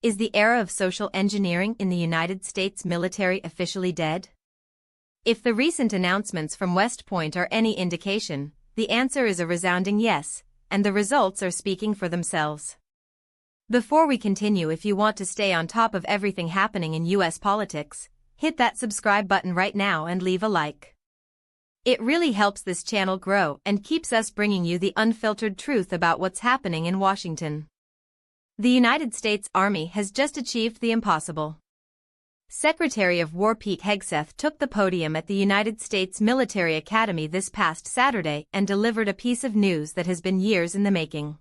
Is the era of social engineering in the United States military officially dead? If the recent announcements from West Point are any indication, the answer is a resounding yes, and the results are speaking for themselves. Before we continue, if you want to stay on top of everything happening in US politics, hit that subscribe button right now and leave a like. It really helps this channel grow and keeps us bringing you the unfiltered truth about what's happening in Washington. The United States Army has just achieved the impossible. Secretary of War Pete Hegseth took the podium at the United States Military Academy this past Saturday and delivered a piece of news that has been years in the making.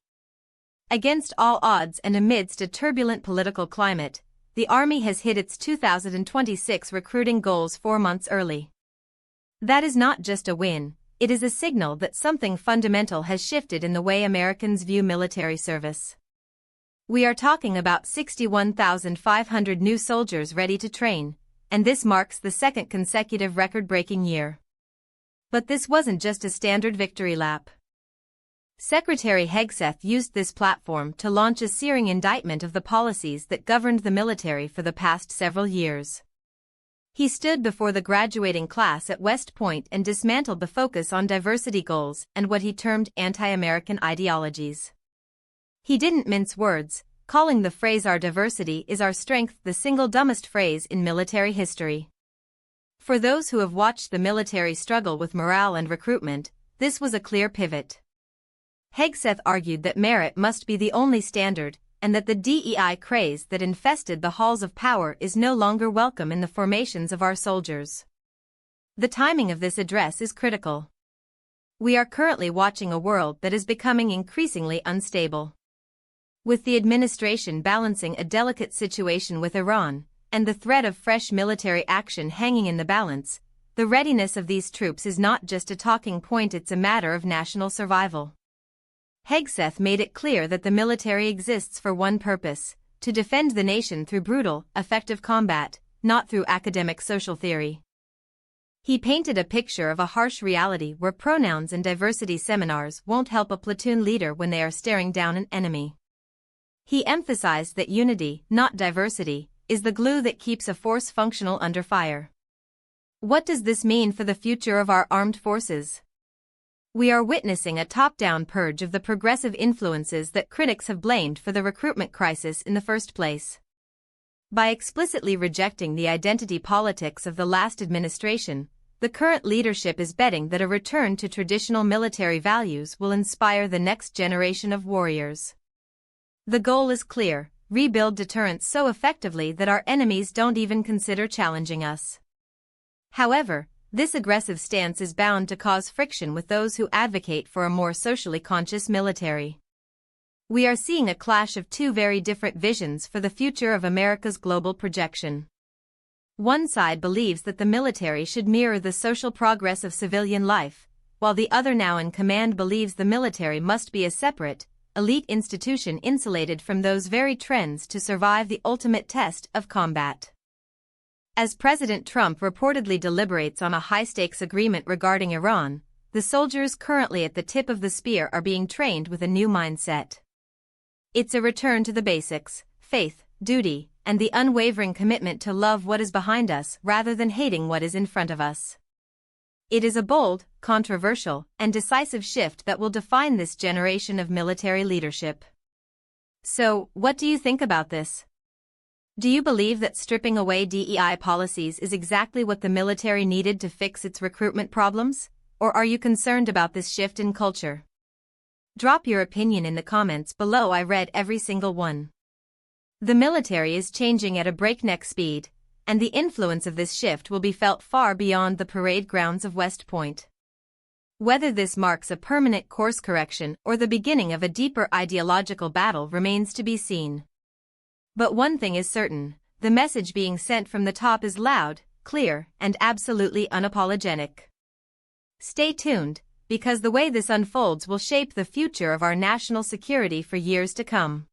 Against all odds and amidst a turbulent political climate, the Army has hit its 2026 recruiting goals 4 months early. That is not just a win, it is a signal that something fundamental has shifted in the way Americans view military service. We are talking about 61,500 new soldiers ready to train, and this marks the second consecutive record-breaking year. But this wasn't just a standard victory lap. Secretary Hegseth used this platform to launch a searing indictment of the policies that governed the military for the past several years. He stood before the graduating class at West Point and dismantled the focus on diversity goals and what he termed anti-American ideologies. He didn't mince words, calling the phrase "our diversity is our strength" the single dumbest phrase in military history. For those who have watched the military struggle with morale and recruitment, this was a clear pivot. Hegseth argued that merit must be the only standard, and that the DEI craze that infested the halls of power is no longer welcome in the formations of our soldiers. The timing of this address is critical. We are currently watching a world that is becoming increasingly unstable. With the administration balancing a delicate situation with Iran, and the threat of fresh military action hanging in the balance, the readiness of these troops is not just a talking point, it's a matter of national survival. Hegseth made it clear that the military exists for one purpose: to defend the nation through brutal, effective combat, not through academic social theory. He painted a picture of a harsh reality where pronouns and diversity seminars won't help a platoon leader when they are staring down an enemy. He emphasized that unity, not diversity, is the glue that keeps a force functional under fire. What does this mean for the future of our armed forces? We are witnessing a top-down purge of the progressive influences that critics have blamed for the recruitment crisis in the first place. By explicitly rejecting the identity politics of the last administration, the current leadership is betting that a return to traditional military values will inspire the next generation of warriors. The goal is clear: rebuild deterrence so effectively that our enemies don't even consider challenging us. However, this aggressive stance is bound to cause friction with those who advocate for a more socially conscious military. We are seeing a clash of two very different visions for the future of America's global projection. One side believes that the military should mirror the social progress of civilian life, while the other, now in command, believes the military must be a separate, elite institution insulated from those very trends to survive the ultimate test of combat. As President Trump reportedly deliberates on a high-stakes agreement regarding Iran, the soldiers currently at the tip of the spear are being trained with a new mindset. It's a return to the basics: faith, duty, and the unwavering commitment to love what is behind us rather than hating what is in front of us. It is a bold, controversial, and decisive shift that will define this generation of military leadership. So, what do you think about this? Do you believe that stripping away DEI policies is exactly what the military needed to fix its recruitment problems? Or are you concerned about this shift in culture? Drop your opinion in the comments below. I read every single one. The military is changing at a breakneck speed, and the influence of this shift will be felt far beyond the parade grounds of West Point. Whether this marks a permanent course correction or the beginning of a deeper ideological battle remains to be seen. But one thing is certain: the message being sent from the top is loud, clear, and absolutely unapologetic. Stay tuned, because the way this unfolds will shape the future of our national security for years to come.